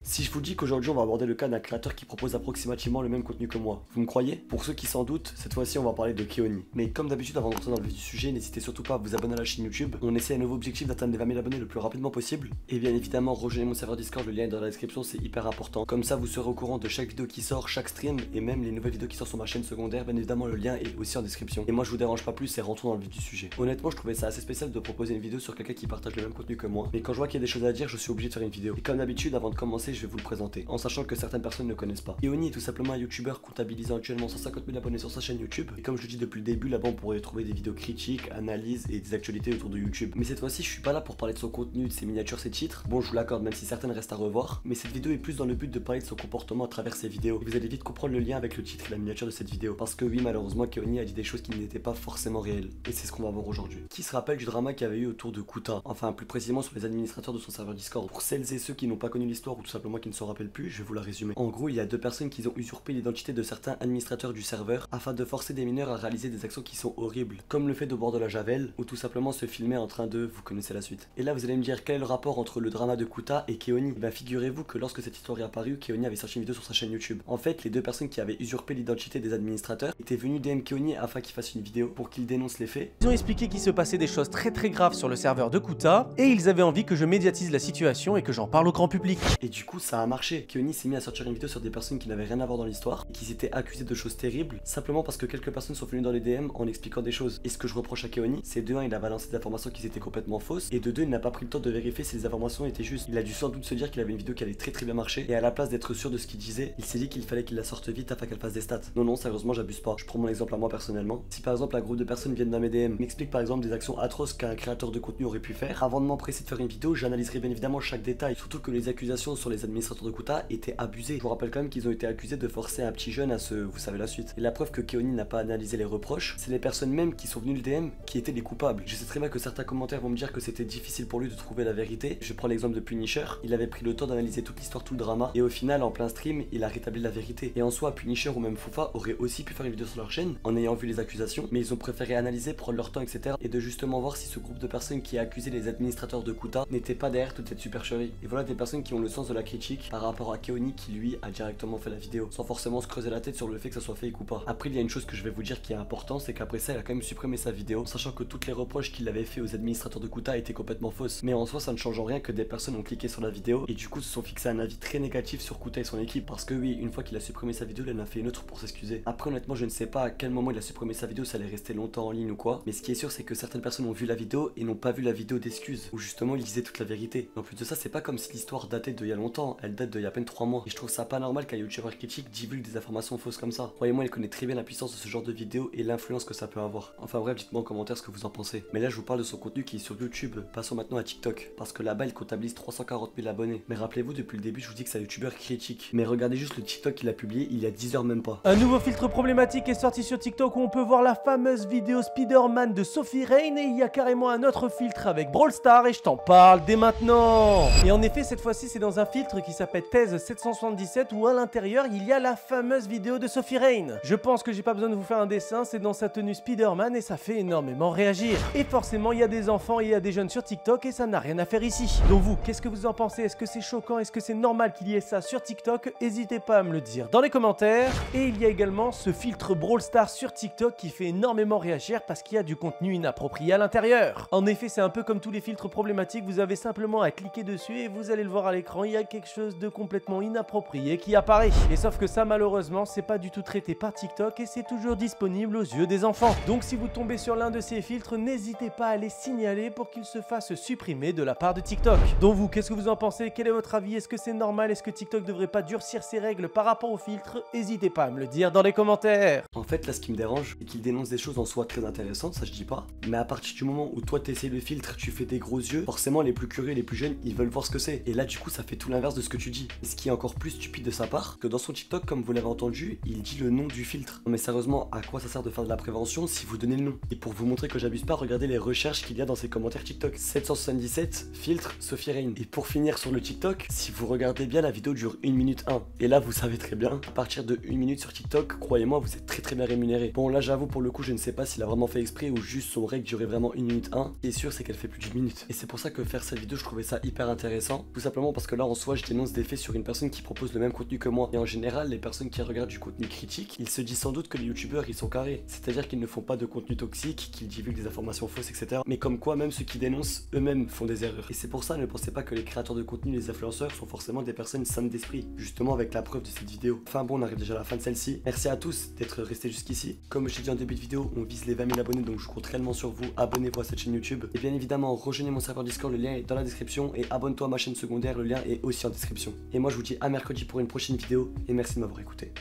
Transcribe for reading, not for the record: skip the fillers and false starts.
Si je vous dis qu'aujourd'hui on va aborder le cas d'un créateur qui propose approximativement le même contenu que moi, vous me croyez? Pour ceux qui s'en doutent, cette fois-ci on va parler de Keoni. Mais comme d'habitude, avant de rentrer dans le vif du sujet, n'hésitez surtout pas à vous abonner à la chaîne YouTube. On essaie un nouveau objectif d'atteindre les 20 000 abonnés le plus rapidement possible. Et bien évidemment, rejoignez mon serveur Discord, le lien est dans la description, c'est hyper important. Comme ça vous serez au courant de chaque vidéo qui sort, chaque stream, et même les nouvelles vidéos qui sortent sur ma chaîne secondaire. Bien évidemment, le lien est aussi en description. Et moi je vous dérange pas plus et rentrons dans le vif du sujet. Honnêtement, je trouvais ça assez spécial de proposer une vidéo sur quelqu'un qui partage le même contenu que moi. Mais quand je vois qu'il y a des choses à dire, je suis obligé de faire une vidéo. Et comme d'habitude, avant de commencer, je vais vous le présenter. En sachant que certaines personnes ne connaissent pas. Keoni est tout simplement un youtubeur comptabilisant actuellement 150 000 abonnés sur sa chaîne YouTube. Et comme je le dis depuis le début, là-bas on pourrait trouver des vidéos critiques, analyses et des actualités autour de YouTube. Mais cette fois-ci, je suis pas là pour parler de son contenu, de ses miniatures, ses titres. Bon, je vous l'accorde, même si certaines restent à revoir. Mais cette vidéo est plus dans le but de parler de son comportement à travers ses vidéos. Et vous allez vite comprendre le lien avec le titre et la miniature de cette vidéo. Parce que oui, malheureusement, Keoni a dit des choses qui n'étaient pas forcément réelles. Et c'est ce qu'on va voir aujourd'hui. Qui se rappelle du drama qu'il y avait eu autour de Kuta? Enfin, plus précisément sur les administrateurs de son serveur Discord. Pour celles et ceux qui n'ont pas connu l'histoire ou tout simplement qui ne s'en rappellent plus, je vais vous la résumer. En gros, il y a deux personnes qui ont usurpé l'identité de certains administrateurs du serveur afin de forcer des mineurs à réaliser des actions qui sont horribles, comme le fait de boire de la javel ou tout simplement se filmer en train de, vous connaissez la suite. Et là vous allez me dire quel est le rapport entre le drama de Kuta et Keoni? Ben figurez-vous que lorsque cette histoire est apparue, Keoni avait sorti une vidéo sur sa chaîne YouTube. En fait, les deux personnes qui avaient usurpé l'identité des administrateurs étaient venues DM Keoni afin qu'il fasse une vidéo pour qu'il dénonce les faits. Ils ont expliqué qu'il se passait des choses très graves sur le serveur de Kuta et ils avaient envie que je médiatise la situation et que j'en parle au grand public. Et du coup ça a marché. Keoni s'est mis à sortir une vidéo sur des personnes qui n'avaient rien à voir dans l'histoire et qui s'étaient accusées de choses terribles simplement parce que quelques personnes sont venues dans les DM en expliquant des choses. Et ce que je reproche à Keoni, c'est de 1, il a balancé des informations qui étaient complètement fausses, et de 2, il n'a pas pris le temps de vérifier si les informations étaient justes. Il a dû sans doute se dire qu'il avait une vidéo qui allait très bien marcher, et à la place d'être sûr de ce qu'il disait, il s'est dit qu'il fallait qu'il la sorte vite afin qu'elle fasse des stats. Non, sérieusement, j'abuse pas. Je prends mon exemple à moi personnellement. Si par exemple un groupe de personnes viennent dans mes DM, m'explique par exemple des actions atroces qu'un créateur de contenu aurait pu faire, avant de m'empresser de faire une vidéo, j'analyserai bien évidemment chaque détail, surtout que les accusations sur les administrateurs de Kuta étaient abusées. Je vous rappelle quand même qu'ils ont été accusés de forcer un petit jeune à se... vous savez la suite. Et la preuve que Keoni n'a pas analysé les reproches, c'est les personnes même qui sont venues le DM qui étaient les coupables. Je sais très bien que certains commentaires vont me dire que c'était difficile pour lui de trouver la vérité. Je prends l'exemple de Punisher, il avait pris le temps d'analyser toute l'histoire, tout le drama, et au final en plein stream, il a rétabli la vérité. Et en soi, Punisher ou même Foufa auraient aussi pu faire une vidéo sur leur chaîne en ayant vu les accusations, mais ils ont préféré analyser, prendre leur temps, etc. et de justement voir si ce groupe de personnes qui a accusé les administrateurs de Kuta n'était pas derrière toute cette supercherie. Et voilà des personnes qui ont le sens de la critique par rapport à Keoni qui lui a directement fait la vidéo, sans forcément se creuser la tête sur le fait que ça soit fake ou pas. Après, il y a une chose que je vais vous dire qui est importante, c'est qu'après ça, il a quand même supprimé sa vidéo, sachant que toutes les reproches qu'il avait fait aux administrateurs de Kuta étaient complètement fausses. Mais en soi, ça ne change en rien que des personnes ont cliqué sur la vidéo et du coup se sont fixés un avis très négatif sur Kuta et son équipe, parce que oui, une fois qu'il a supprimé sa vidéo, il en a fait une autre pour s'excuser. Après, honnêtement, je ne sais pas à quel moment il a supprimé sa vidéo, ça allait rester longtemps en ligne ou quoi, mais ce qui est sûr, c'est que certaines personnes ont vu la vidéo et n'ont pas vu la vidéo d'excuses, où justement il disait toute la vérité. En plus de ça, c'est pas comme si l'histoire datait d'il y a longtemps, elle date d'il y a à peine 3 mois. Et je trouve ça pas normal qu'un youtubeur critique divulgue des informations fausses comme ça. Croyez-moi, il connaît très bien la puissance de ce genre de vidéo et l'influence que ça peut avoir. Enfin bref, dites-moi en commentaire ce que vous en pensez. Mais là, je vous parle de son contenu qui est sur YouTube. Passons maintenant à TikTok, parce que là-bas, il comptabilise 340 000 abonnés. Mais rappelez-vous, depuis le début, je vous dis que c'est un youtubeur critique. Mais regardez juste le TikTok qu'il a publié il y a 10 heures même pas. Un nouveau filtre problématique est sorti sur TikTok où on peut voir la fameuse vidéo Spider-Man de Sophie Rain, et il y a carrément un autre filtre avec Brawl Stars et je t'en parle dès maintenant. Et en effet, cette fois-ci, c'est dans un filtre qui s'appelle Thèse 777 où à l'intérieur, il y a la fameuse vidéo de Sophie Rain. Je pense que j'ai pas besoin de vous faire un dessin, c'est dans sa tenue Spider-Man et ça fait énormément réagir. Et forcément, il y a des enfants et il y a des jeunes sur TikTok et ça n'a rien à faire ici. Donc vous, qu'est-ce que vous en pensez? Est-ce que c'est choquant? Est-ce que c'est normal qu'il y ait ça sur TikTok? N'hésitez pas à me le dire dans les commentaires. Et il y a également ce filtre Brawl Stars sur TikTok qui fait énormément réagir parce qu'il y a du contenu inapproprié à l'intérieur. En effet, c'est un peu comme tous les filtres problématiques, vous avez simplement à cliquer dessus et vous allez le voir à l'écran, il y a quelque chose de complètement inapproprié qui apparaît. Et sauf que ça, malheureusement, c'est pas du tout traité par TikTok et c'est toujours disponible aux yeux des enfants. Donc si vous tombez sur l'un de ces filtres, n'hésitez pas à les signaler pour qu'ils se fassent supprimer de la part de TikTok. Donc vous, qu'est-ce que vous en pensez? Quel est votre avis? Est-ce que c'est normal? Est-ce que TikTok devrait pas durcir ses règles par rapport aux filtres? N'hésitez pas à me le dire dans les commentaires. En fait, là, ce qui me dérange, c'est qu'il dénonce des choses en soi très intéressantes, ça je dis pas. Mais à partir du moment où toi t'essayes le filtre, tu fais des gros yeux, forcément les plus curieux, les plus jeunes, ils veulent voir ce que c'est. Et là, du coup, ça fait tout l'inverse de ce que tu dis. Et ce qui est encore plus stupide de sa part, que dans son TikTok, comme vous l'avez entendu, il dit le nom du filtre. Non mais sérieusement, à quoi ça sert de faire de la prévention si vous donnez le nom? Et pour vous montrer que j'abuse pas, regardez les recherches qu'il y a dans ses commentaires TikTok. 777, filtre, Sophie Rain. Et pour finir sur le TikTok, si vous regardez bien, la vidéo dure 1 minute 1. Et là, vous savez très bien, à partir de 1 minute sur TikTok, croyez-moi, vous êtes très bien rémunéré. Bon, là, j'avoue, pour le coup, je ne sais pas s'il a vraiment fait exprès ou juste son règle durait vraiment 1 minute 1. Ce qui est sûr, c'est qu'elle fait plus d'1 minute. Et c'est pour ça que faire cette vidéo, je trouvais ça hyper intéressant. Tout simplement parce que là, en soi, fois je dénonce des faits sur une personne qui propose le même contenu que moi. Et en général, les personnes qui regardent du contenu critique, ils se disent sans doute que les youtubeurs ils sont carrés. C'est-à-dire qu'ils ne font pas de contenu toxique, qu'ils divulguent des informations fausses, etc. Mais comme quoi, même ceux qui dénoncent eux-mêmes font des erreurs. Et c'est pour ça, ne pensez pas que les créateurs de contenu, les influenceurs sont forcément des personnes saines d'esprit. Justement avec la preuve de cette vidéo. Enfin bon, on arrive déjà à la fin de celle-ci. Merci à tous d'être restés jusqu'ici. Comme je l'ai dit en début de vidéo, on vise les 20 000 abonnés, donc je compte réellement sur vous. Abonnez-vous à cette chaîne YouTube. Et bien évidemment, rejoignez mon serveur Discord, le lien est dans la description. Et abonne-toi à ma chaîne secondaire, le lien est aussi en description. Et moi je vous dis à mercredi pour une prochaine vidéo. Et merci de m'avoir écouté.